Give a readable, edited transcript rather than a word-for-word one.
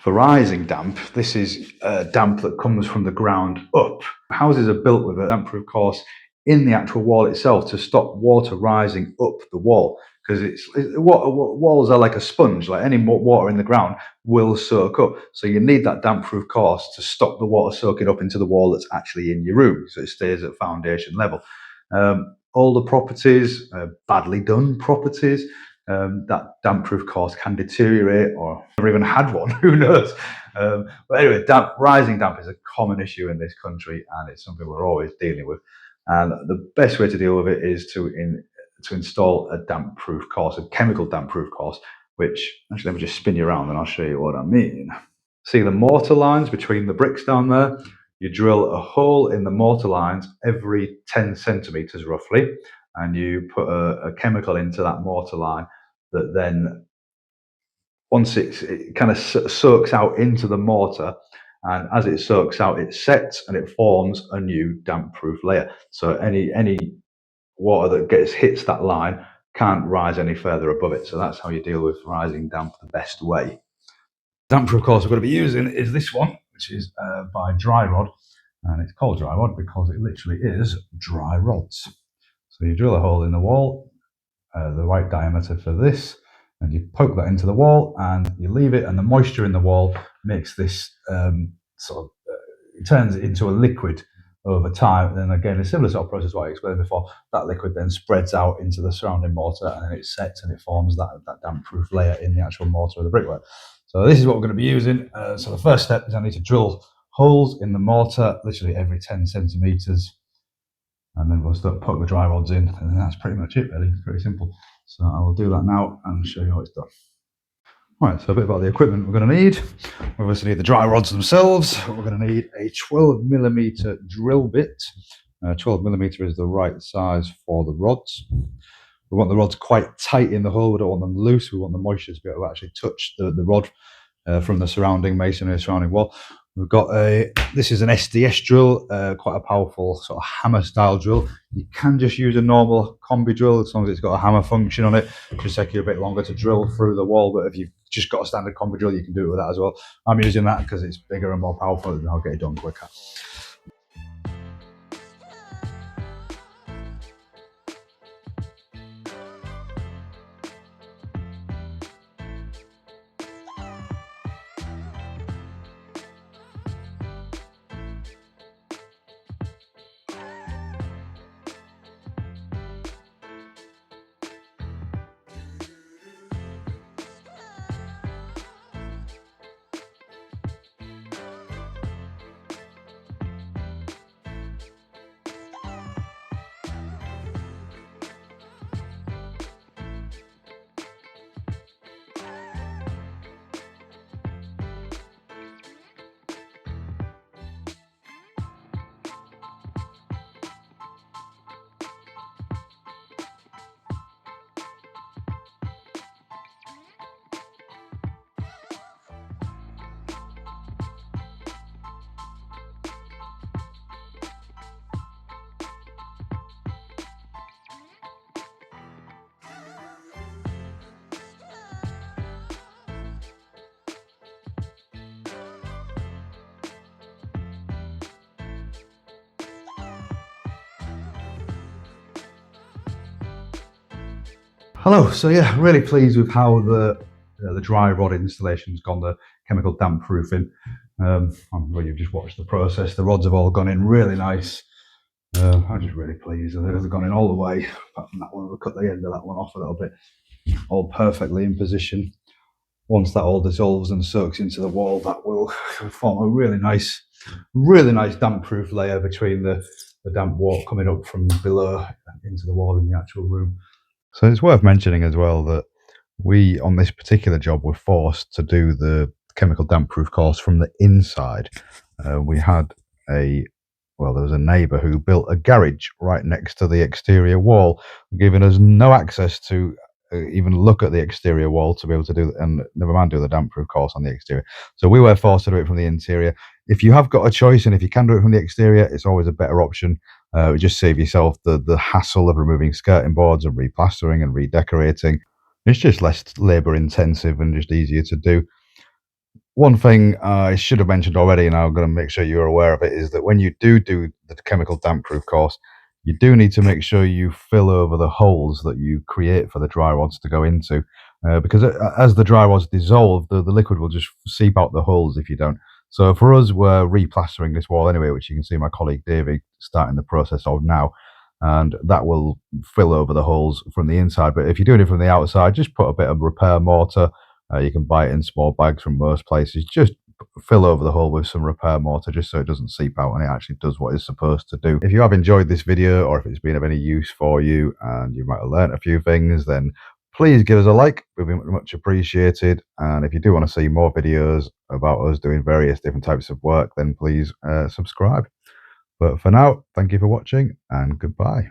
For rising damp, this is damp that comes from the ground up. Houses are built with a damp-proof course in the actual wall itself to stop water rising up the wall, because walls are like a sponge. Like any water in the ground will soak up, so you need that damp-proof course to stop the water soaking up into the wall that's actually in your room, so it stays at foundation level. Older properties, badly done properties, that damp-proof course can deteriorate, or never even had one, who knows. But anyway, rising damp is a common issue in this country, and it's something we're always dealing with. And the best way to deal with it is to install a damp-proof course, a chemical damp-proof course, which, actually, let me just spin you around and I'll show you what I mean. See the mortar lines between the bricks down there? You drill a hole in the mortar lines every 10 centimeters roughly, and you put a chemical into that mortar line that then, once it kind of soaks out into the mortar, and as it soaks out, it sets and it forms a new damp-proof layer. So any water that hits that line can't rise any further above it. So that's how you deal with rising damp the best way. Damp-proof course we're going to be using is this one, which is by DryRod, and it's called DryRod because it literally is dry rods. So you drill a hole in the wall, the right diameter for this, and you poke that into the wall and you leave it, and the moisture in the wall makes this it turns it into a liquid over time. And then again, a similar sort of process what I explained before, that liquid then spreads out into the surrounding mortar, and then it sets and it forms that damp-proof layer in the actual mortar of the brickwork. So this is what we're going to be using. So the first step is I need to drill holes in the mortar literally every 10 centimeters, and then we'll start poke the dry rods in, and then that's pretty much it really. It's pretty simple. So I will do that now and show you how it's done. Right, so a bit about the equipment we're going to need. We obviously need the dry rods themselves. We're going to need a 12mm drill bit. 12mm is the right size for the rods. We want the rods quite tight in the hole. We don't want them loose. We want the moisture to be able to actually touch the rod from the surrounding masonry, surrounding wall. We've got this is an SDS drill, quite a powerful sort of hammer style drill. You can just use a normal combi drill as long as it's got a hammer function on it. It'll just take you a bit longer to drill through the wall, but if you've just got a standard combi drill, you can do it with that as well. I'm using that because it's bigger and more powerful, and I'll get it done quicker. Hello, so yeah, really pleased with how the dry rod installation's gone, the chemical damp proofing. Well, you've just watched the process. The rods have all gone in really nice. I'm just really pleased. They've gone in all the way, apart from that one. We'll cut the end of that one off a little bit. All perfectly in position. Once that all dissolves and soaks into the wall, that will form a really nice damp proof layer between the damp water coming up from below into the wall in the actual room. So it's worth mentioning as well that we, on this particular job, were forced to do the chemical damp proof course from the inside. We had there was a neighbour who built a garage right next to the exterior wall, giving us no access to even look at the exterior wall to be able to do, and never mind do the damp proof course on the exterior. So we were forced to do it from the interior. If you have got a choice and if you can do it from the exterior, it's always a better option. It would just save yourself the hassle of removing skirting boards and replastering and redecorating. It's just less labour intensive and just easier to do. One thing I should have mentioned already, and I'm going to make sure you're aware of it, is that when you do the chemical damp proof course, you do need to make sure you fill over the holes that you create for the dry rods to go into, because as the dry rods dissolve, the liquid will just seep out the holes if you don't. So for us, we're replastering this wall anyway, which you can see my colleague David starting the process of now, and that will fill over the holes from the inside. But if you're doing it from the outside, just put a bit of repair mortar. You can buy it in small bags from most places. Just fill over the hole with some repair mortar just so it doesn't seep out and it actually does what it's supposed to do. If you have enjoyed this video, or if it's been of any use for you and you might have learnt a few things, then please give us a like. It would be much appreciated. And if you do want to see more videos about us doing various different types of work, then please subscribe. But for now, thank you for watching and goodbye.